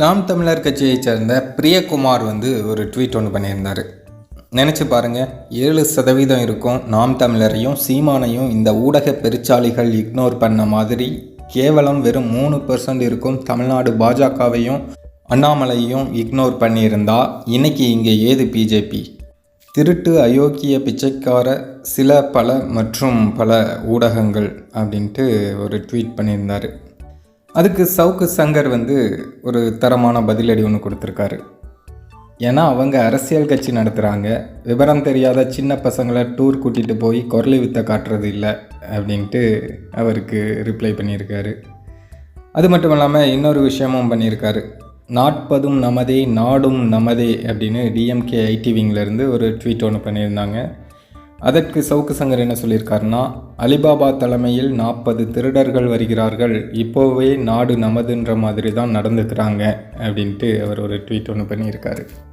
நாம் தமிழர் கட்சியைச் சேர்ந்த பிரியகுமார் ஒரு ட்வீட் ஒன்று பண்ணியிருந்தார். நினச்சி பாருங்கள், 7% இருக்கும் நாம் தமிழரையும் சீமானையும் இந்த ஊடக பெருச்சாளிகள் இக்னோர் பண்ண மாதிரி கேவலம் வெறும் 3% இருக்கும் தமிழ்நாடு பாஜகவையும் அண்ணாமலையும் இக்னோர் பண்ணியிருந்தா இன்னைக்கு இங்கே ஏது பிஜேபி? திருட்டு அயோக்கிய பிச்சைக்கார சில பல மற்றும் பல ஊடகங்கள் அப்படின்ட்டு ஒரு ட்வீட் பண்ணியிருந்தார். அதுக்கு சவுக்கு சங்கர் ஒரு தரமான பதிலடி ஒன்று கொடுத்துருக்காரு. ஏன்னா அவங்க அரசியல் கட்சி நடத்துகிறாங்க, விவரம் தெரியாத சின்ன பசங்களை டூர் கூட்டிகிட்டு போய் குரலி வித்த காட்டுறது இல்லை அப்படின்ட்டு அவருக்கு ரிப்ளை பண்ணியிருக்காரு. அது மட்டும் இல்லாமல் இன்னொரு விஷயமும் பண்ணியிருக்காரு. நாட்பதும் நமதே நாடும் நமதே அப்படின்னு டிஎம்கே ஐடிவிங்கிலேருந்து ஒரு ட்வீட் ஒன்று பண்ணியிருந்தாங்க. அதற்கு சவுக்கு சங்கர் என்ன சொல்லியிருக்காருன்னா, அலிபாபா தலைமையில் 40 திருடர்கள் வருகிறார்கள், இப்போவே நாடு நமதுன்ற மாதிரி தான் நடந்துக்கிறாங்க அப்படின்ட்டு அவர் ஒரு ட்வீட் ஒன்று பண்ணியிருக்காரு.